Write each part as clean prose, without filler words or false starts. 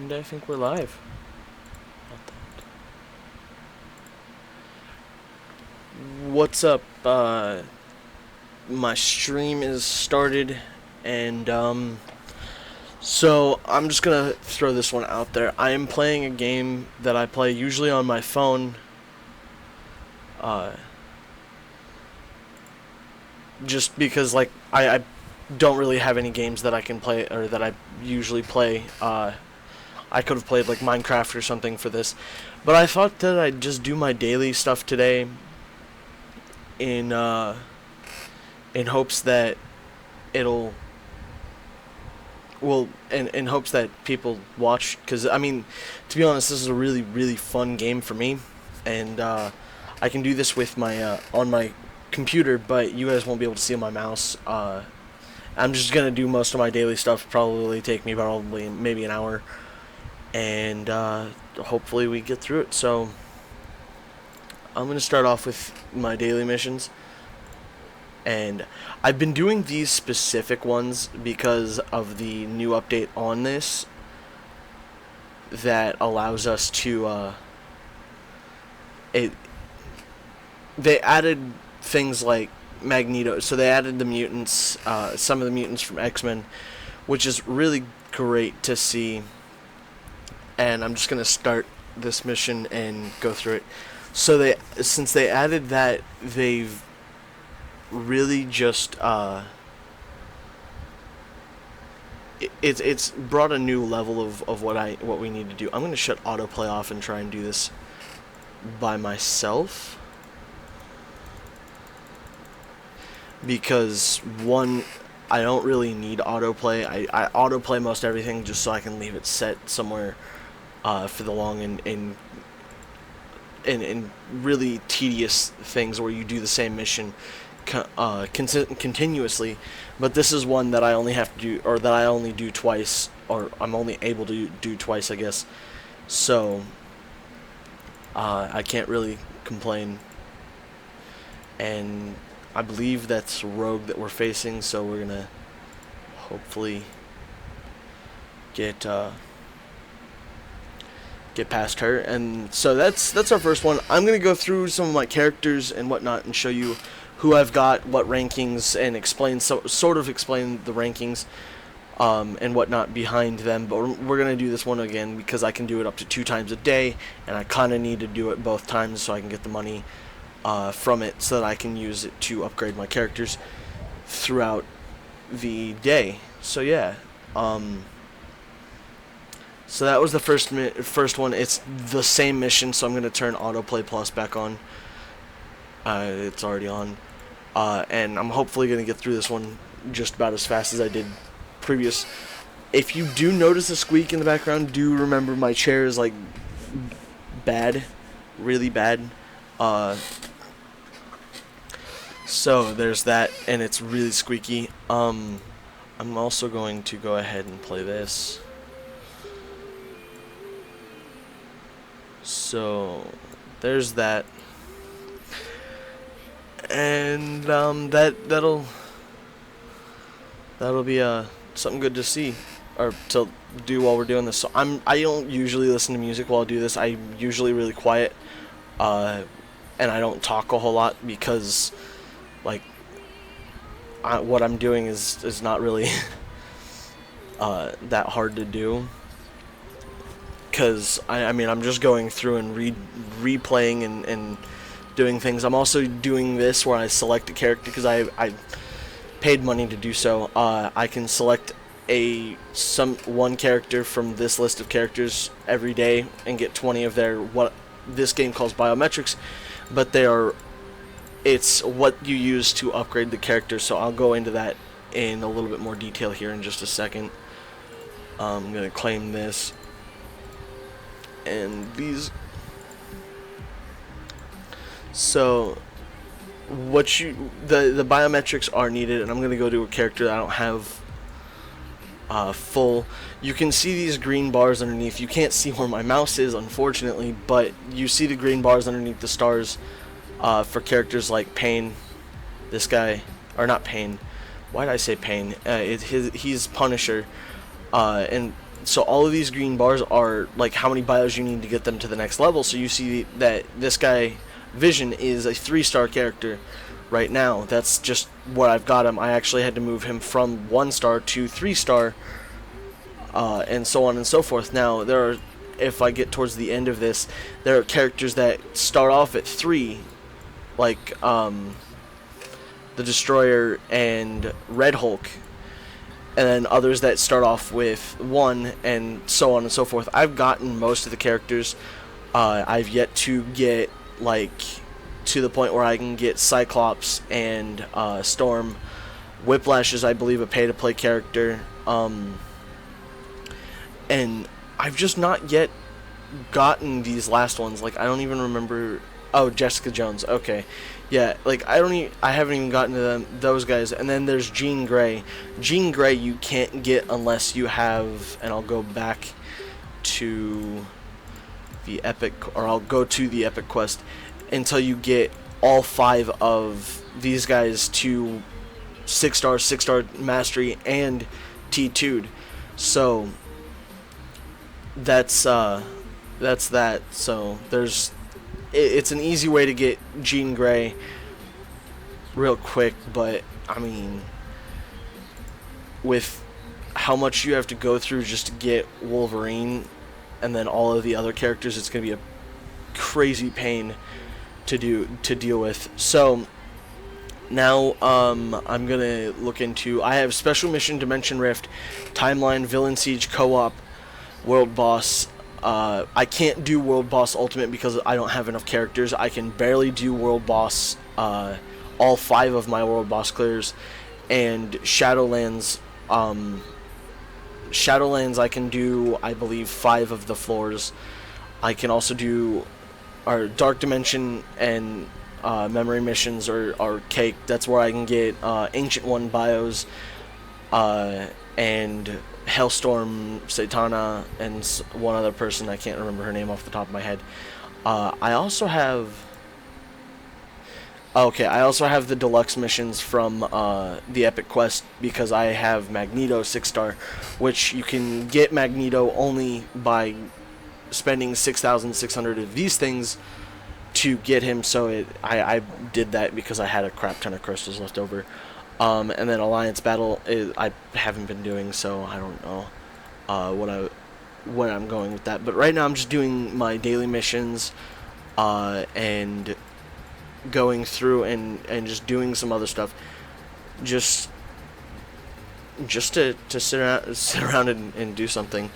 And I think we're live. What's up? My stream is started, and so I'm just gonna throw this one out there. I am playing a game that I play usually on my phone. Uh, just because I don't really have any games that I can play or that I usually play. I could have played like Minecraft or something for this, but I thought that I'd just do my daily stuff today in hopes that it'll in hopes that people watch, because I mean, to be honest, this is a really fun game for me, and I can do this with my on my computer, but you guys won't be able to see my mouse. I'm just gonna do most of my daily stuff. Probably take me probably maybe an hour, and hopefully we get through it. So I'm gonna start off with my daily missions, and I've been doing these specific ones because of the new update on this that allows us to they added things like Magneto, so they added the mutants, some of the mutants from X-Men, which is really great to see. And I'm just gonna start this mission and go through it. So since they added that, they've really just it's brought a new level of what we need to do. I'm gonna shut autoplay off and try and do this by myself, because one, I don't really need autoplay. I autoplay most everything just so I can leave it set somewhere for the long and really tedious things where you do the same mission continuously. But this is one that I only have to do, or that I only do twice, or I'm only able to do twice, I guess. So I can't really complain. And I believe that's Rogue that we're facing, so we're gonna hopefully get past her. And so that's our first one. I'm gonna go through some of my characters and whatnot and show you who I've got, what rankings, and sort of explain the rankings and whatnot behind them. But we're gonna do this one again because I can do it up to 2 times a day, and I kind of need to do it both times so I can get the money from it, so that I can use it to upgrade my characters throughout the day. So yeah, so that was the first one. It's the same mission, so I'm gonna turn autoplay plus back on. It's already on, and I'm hopefully gonna get through this one just about as fast as I did previous. If you do notice a squeak in the background, do remember my chair is like bad, really bad. So there's that, and it's really squeaky. I'm also going to go ahead and play this. So there's that, and that'll be something good to see or to do while we're doing this. So I don't usually listen to music while I do this. I'm usually really quiet, and I don't talk a whole lot because like what I'm doing is not really that hard to do. Because I mean, I'm just going through and replaying and doing things. I'm also doing this where I select a character because I paid money to do so. I can select one character from this list of characters every day and get 20 of their, what this game calls biometrics, but it's what you use to upgrade the character. So I'll go into that in a little bit more detail here in just a second. I'm gonna claim this. And these, so the biometrics are needed, and I'm gonna go to a character that I don't have full. You can see these green bars underneath. You can't see where my mouse is, unfortunately, but you see the green bars underneath the stars for characters like Pain. This guy, or not Pain. Why did I say Pain? He's Punisher, and so all of these green bars are like how many bios you need to get them to the next level. So you see that this guy Vision is a 3-star character right now. That's just what I've got him. I actually had to move him from 1-star to 3-star, and so on and so forth. Now there are, if I get towards the end of this, there are characters that start off at 3, like the Destroyer and Red Hulk, and then others that start off with 1, and so on and so forth. I've gotten most of the characters. I've yet to get like to the point where I can get Cyclops and Storm. Whiplash is, I believe, a pay-to-play character, and I've just not yet gotten these last ones. Like, I don't even remember. Oh, Jessica Jones. Okay, yeah. Like, I haven't even gotten to those guys. And then there's Jean Grey. Jean Grey you can't get unless you have. And I'll go back to the Epic, or I'll go to the Epic Quest until you get all 5 of these guys to 6-star, 6-star mastery, and T2'd. So that's that. So it's an easy way to get Jean Grey real quick, but I mean, with how much you have to go through just to get Wolverine and then all of the other characters, it's going to be a crazy pain to deal with. So now I'm going to look into, I have Special Mission, Dimension Rift, Timeline, Villain Siege, Co-op, World Boss. I can't do World Boss Ultimate because I don't have enough characters. I can barely do World Boss, all 5 of my World Boss clears, and Shadowlands. Shadowlands I can do, I believe, 5 of the floors. I can also do Dark Dimension and Memory Missions are cake. That's where I can get Ancient One bios, and Hellstorm, Satana, and one other person. I can't remember her name off the top of my head. I also have the deluxe missions from the Epic Quest, because I have Magneto 6-star, which you can get Magneto only by spending 6,600 of these things to get him. So I did that because I had a crap ton of crystals left over. And then Alliance Battle I haven't been doing, so I don't know what I'm going with that. But right now I'm just doing my daily missions, and going through and just doing some other stuff, just to sit around and do something.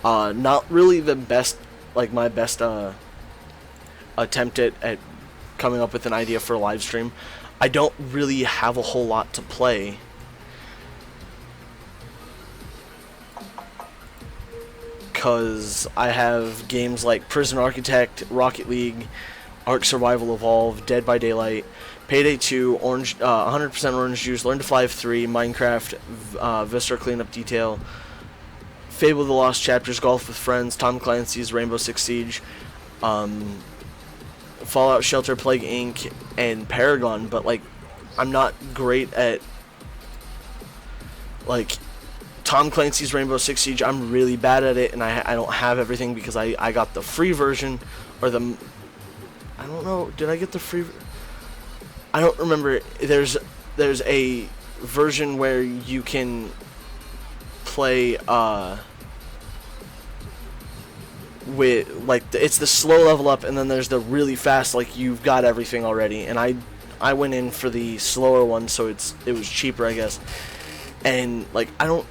Not really the best, like my best attempt at coming up with an idea for a live stream. I don't really have a whole lot to play, because I have games like Prison Architect, Rocket League, Ark Survival Evolved, Dead by Daylight, Payday 2, Orange, 100% Orange Juice, Learn to Fly 3, Minecraft, Vistar Cleanup Detail, Fable the Lost Chapters, Golf with Friends, Tom Clancy's Rainbow Six Siege, Fallout Shelter, Plague Inc., and Paragon. But like, I'm not great at like Tom Clancy's Rainbow Six Siege. I'm really bad at it, and I don't have everything because I got the free version, or the, I don't know, did I get the free? I don't remember. There's a version where you can play with, like, it's the slow level up, and then there's the really fast, like you've got everything already. And I went in for the slower one, so it was cheaper, I guess. And like, I don't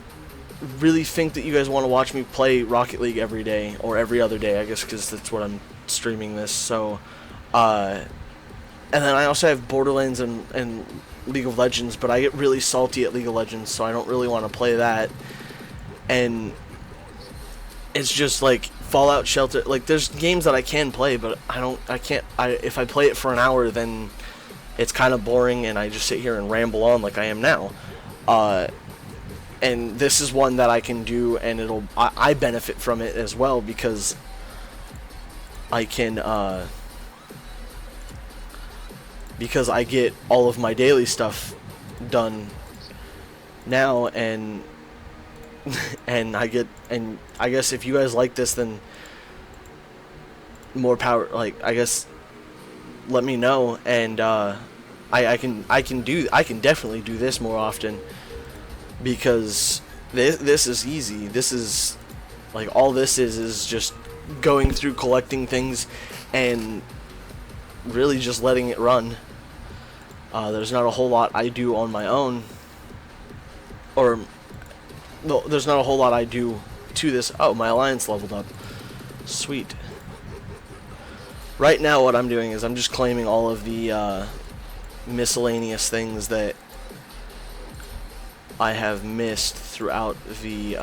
really think that you guys want to watch me play Rocket League every day or every other day, I guess, because that's what I'm streaming this. So and then I also have Borderlands and League of Legends, but I get really salty at League of Legends, so I don't really want to play that. And it's just like Fallout Shelter, like there's games that I can play, but if I play it for an hour, then it's kind of boring, and I just sit here and ramble on like I am now. And this is one that I can do, and I benefit from it as well, because I can because I get all of my daily stuff done now, and and I guess if you guys like this, then more power. Like, I guess let me know, and I can definitely do this more often, because this is easy. This is like, all this is just going through collecting things and really just letting it run. There's not a whole lot I do on my own, or no, there's not a whole lot I do to this. Oh, my alliance leveled up. Sweet. Right now what I'm doing is I'm just claiming all of the miscellaneous things that I have missed throughout the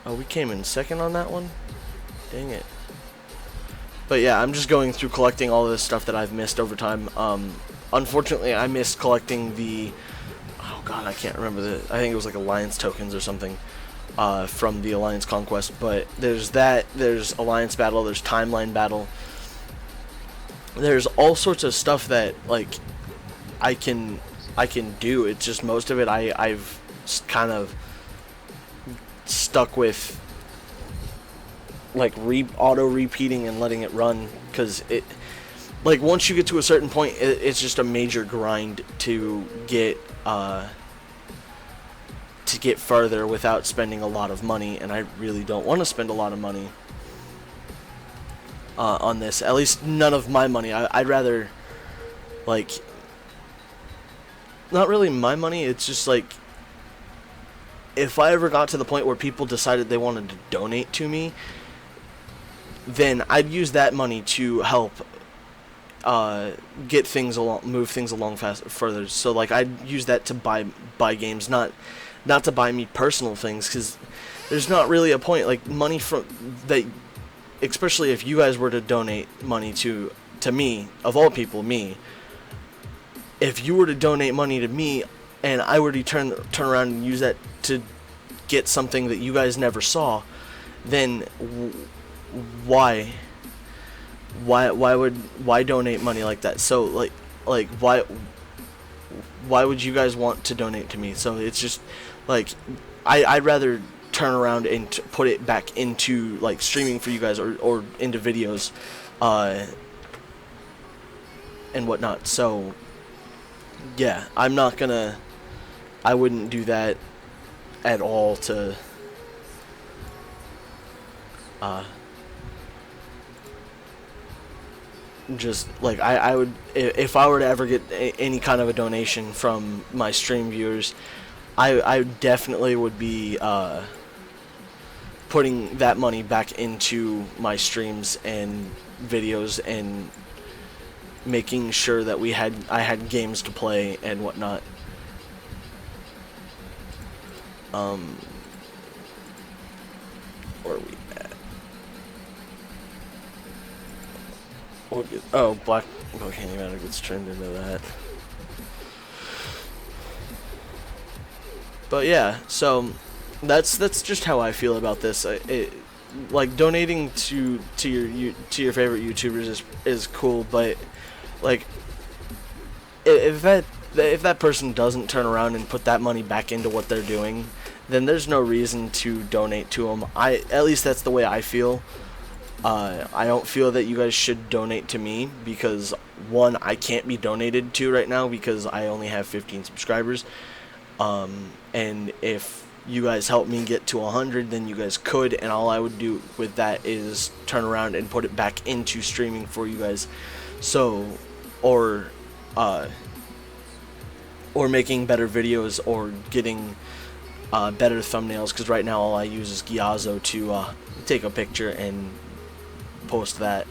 oh, we came in second on that one? Dang it. But yeah, I'm just going through collecting all this stuff that I've missed over time. Unfortunately, I missed collecting the, oh god, I can't remember I think it was like Alliance tokens or something, from the Alliance Conquest. But there's that, there's Alliance Battle, there's Timeline Battle. There's all sorts of stuff that, like, I can do. It's just most of it I've kind of stuck with, like, auto repeating and letting it run, because it, like, once you get to a certain point, it's just a major grind to get further without spending a lot of money, and I really don't want to spend a lot of money on this. At least none of my money. I'd rather, like, not really my money, it's just like, if I ever got to the point where people decided they wanted to donate to me, then I'd use that money to help get things along, move things along further. So, like, I'd use that to buy games, not to buy me personal things, because there's not really a point. Like, money from that, especially if you guys were to donate money to me, of all people, me. If you were to donate money to me, and I were to turn around and use that to get something that you guys never saw, then why donate money like that? So, like why would you guys want to donate to me? So it's just like, I'd rather turn around and put it back into, like, streaming for you guys, or into videos and whatnot. So yeah, I wouldn't do that at all to just, like, I would, if I were to ever get any kind of a donation from my stream viewers, I definitely would be putting that money back into my streams and videos, and making sure that I had games to play and whatnot. Where are we at? Oh, Black. Okay, man, it gets turned into that. But yeah, so that's just how I feel about this. Like, donating to your favorite YouTubers is cool, but, like, if that person doesn't turn around and put that money back into what they're doing, then there's no reason to donate to them. At least that's the way I feel. I don't feel that you guys should donate to me, because, one, I can't be donated to right now because I only have 15 subscribers. And if you guys help me get to 100, then you guys could, and all I would do with that is turn around and put it back into streaming for you guys. So, or making better videos, or getting better thumbnails, because right now all I use is Giazzo to take a picture and post that.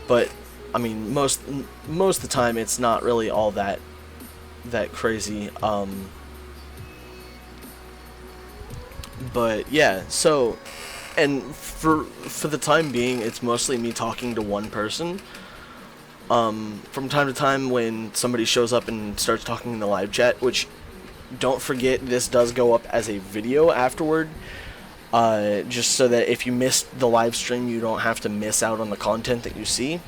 But I mean, most of the time it's not really all that crazy. But yeah, so, and for the time being, it's mostly me talking to one person. From time to time, when somebody shows up and starts talking in the live chat, which, don't forget, this does go up as a video afterward, just so that if you missed the live stream, you don't have to miss out on the content that you see.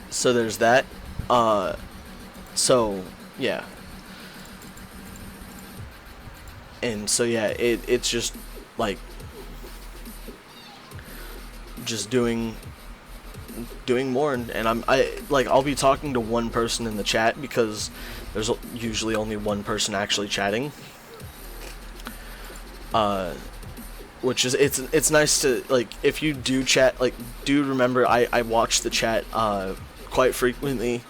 So there's that. So yeah, And so yeah, it's just like just doing more, and I'll be talking to one person in the chat because there's usually only one person actually chatting. Which is it's nice to, like, if you do chat, like, do remember I watch the chat quite frequently,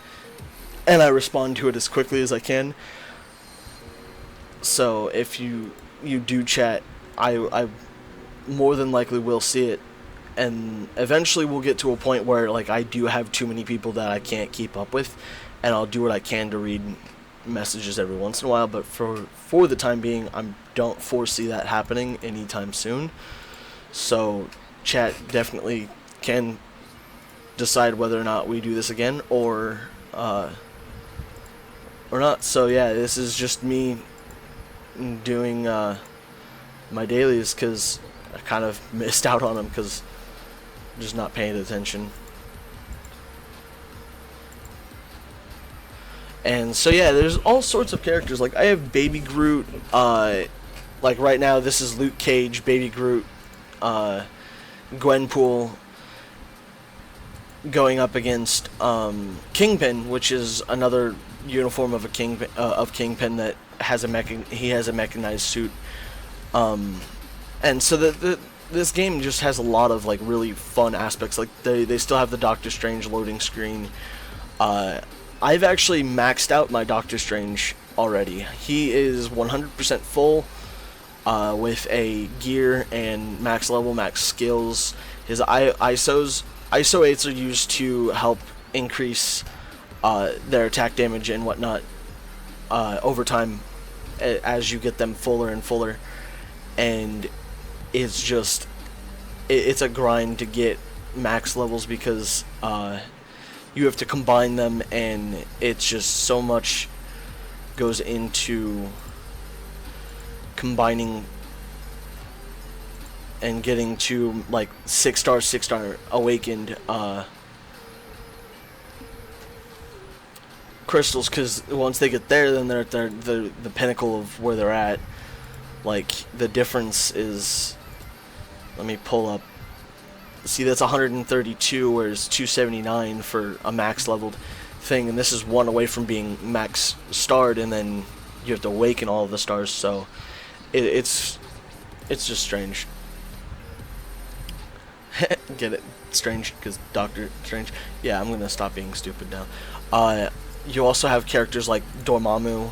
and I respond to it as quickly as I can. So if you do chat, I more than likely will see it, and eventually we'll get to a point where, like, I do have too many people that I can't keep up with, and I'll do what I can to read messages every once in a while, but for the time being, I don't foresee that happening anytime soon. So chat definitely can decide whether or not we do this again, or not. So yeah, this is just me doing my dailies, because I kind of missed out on them because I'm just not paying attention. And so yeah, there's all sorts of characters. Like, I have Baby Groot. Like right now, this is Luke Cage, Baby Groot, Gwenpool going up against Kingpin, which is another uniform of a Kingpin that has he has a mechanized suit. And so this game just has a lot of, like, really fun aspects. Like, they still have the Doctor Strange loading screen. I've actually maxed out my Doctor Strange already. He is 100% full with a gear and max level, max skills. His ISO 8s are used to help increase their attack damage and whatnot over time as you get them fuller and fuller. And it's just, it's a grind to get max levels because you have to combine them, and it's just so much goes into combining and getting to, like, 6-star awakened crystals, because once they get there, then they're at the pinnacle of where they're at. Like, the difference is, let me pull up. See, that's 132, whereas 279 for a max leveled thing, and this is one away from being max starred, and then you have to awaken all of the stars. So it's just strange. Get it? Strange, because Doctor Strange. Yeah, I'm gonna stop being stupid now. You also have characters like Dormammu,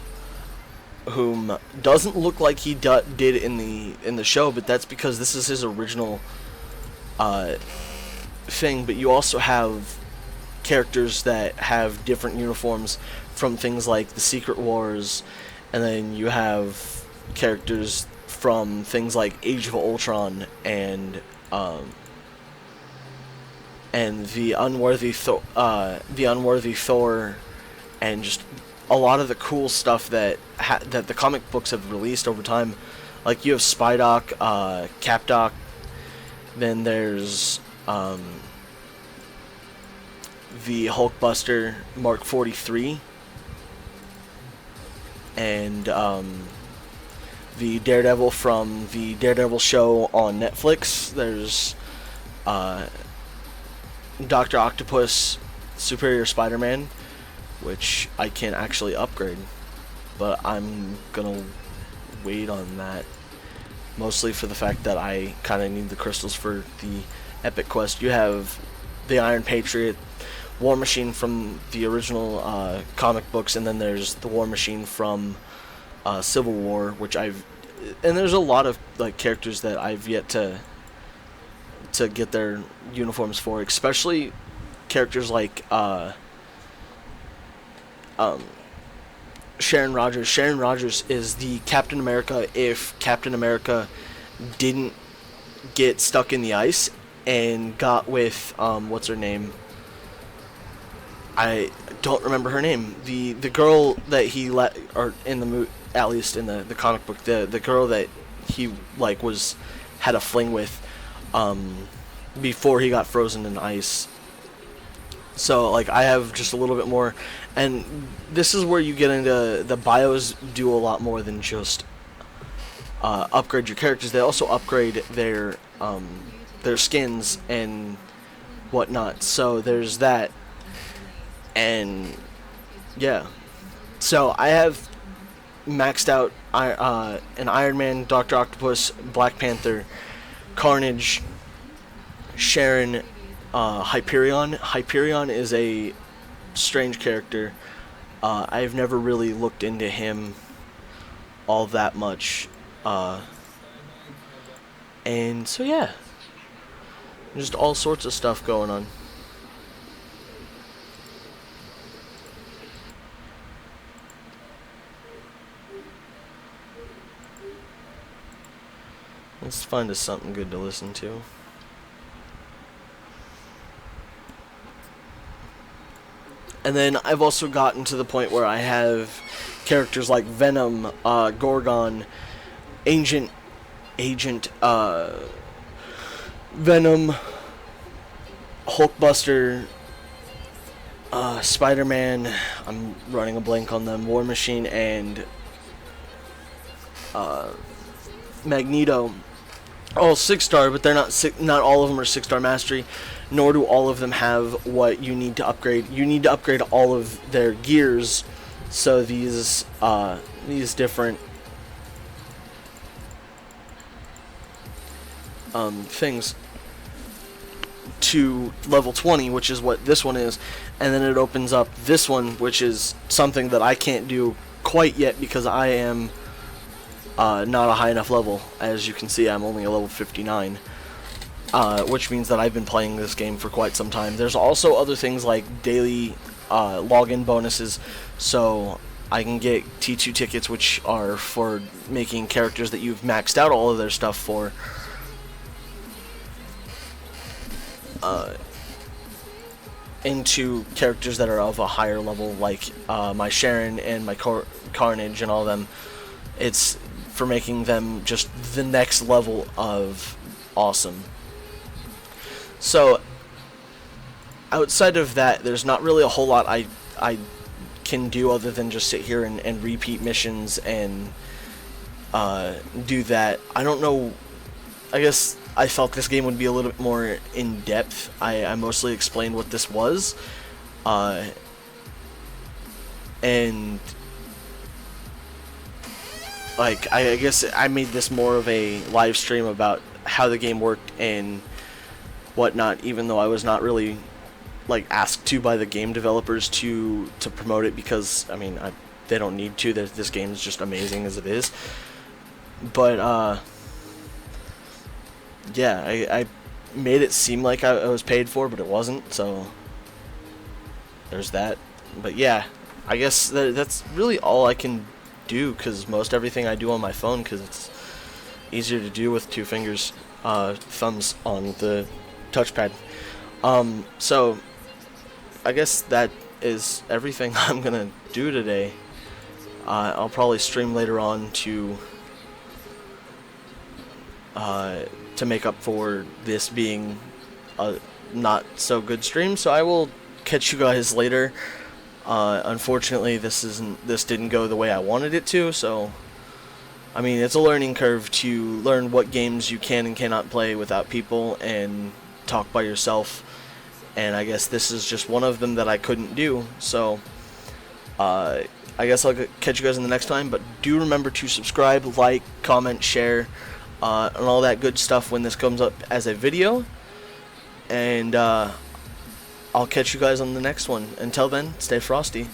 whom doesn't look like he did in the show, but that's because this is his original thing. But you also have characters that have different uniforms from things like the Secret Wars, and then you have characters from things like Age of Ultron and the Unworthy Thor, and just a lot of the cool stuff that the comic books have released over time. Like, you have Spydock, Capdoc, then there's the Hulkbuster Mark 43, and the Daredevil from the Daredevil show on Netflix. There's Dr. Octopus, Superior Spider-Man, which I can actually upgrade, but I'm gonna wait on that, mostly for the fact that I kind of need the crystals for the Epic Quest. You have the Iron Patriot, War Machine from the original comic books, and then there's the War Machine from Civil War, which and there's a lot of, like, characters that I've yet to get their uniforms for, especially characters like Sharon Rogers. Sharon Rogers is the Captain America if Captain America didn't get stuck in the ice and got with what's her name? I don't remember her name. The girl that he let, or in the at least in the comic book, the girl that he, like, had a fling with before he got frozen in ice. So, like, I have just a little bit more, and this is where you get into the bios do a lot more than just upgrade your characters, they also upgrade their skins and whatnot. So there's that, and yeah. So I have maxed out an Iron Man, Doctor Octopus, Black Panther, Carnage, Sharon, Hyperion. Hyperion is a strange character. I've never really looked into him all that much. And so yeah, just all sorts of stuff going on. Let's find us something good to listen to. And then I've also gotten to the point where I have characters like Venom, Gorgon, Agent, Venom, Hulkbuster, Spider-Man, I'm running a blank on them, War Machine, and Magneto. All 6-star, but they're not all of them are 6-star mastery, nor do all of them have what you need to upgrade. You need to upgrade all of their gears, so these different things to level 20, which is what this one is, and then it opens up this one, which is something that I can't do quite yet because I am not a high enough level. As you can see, I'm only a level 59, which means that I've been playing this game for quite some time. There's also other things like daily login bonuses, so I can get T2 tickets, which are for making characters that you've maxed out all of their stuff for into characters that are of a higher level, like my Sharon and my Carnage and all of them. It's for making them just the next level of awesome. So outside of that, there's not really a whole lot I can do other than just sit here and repeat missions and do that. I don't know, I guess I felt this game would be a little bit more in depth. I mostly explained what this was, and like I guess I made this more of a live stream about how the game worked and whatnot, even though I was not really like asked to by the game developers to promote it, because I mean they don't need to. This game is just amazing as it is. But yeah, I made it seem like I was paid for, but it wasn't, so there's that. But yeah, I guess that's really all I can do, because most everything I do on my phone, because it's easier to do with two fingers, thumbs on the touchpad. So I guess that is everything I'm gonna do today. I'll probably stream later on to make up for this being a not so good stream, so I will catch you guys later. Unfortunately, this didn't go the way I wanted it to, so I mean, it's a learning curve to learn what games you can and cannot play without people and talk by yourself, and I guess this is just one of them that I couldn't do. So I guess I'll catch you guys in the next time, but do remember to subscribe, like, comment, share, and all that good stuff when this comes up as a video, and I'll catch you guys on the next one. Until then, stay frosty.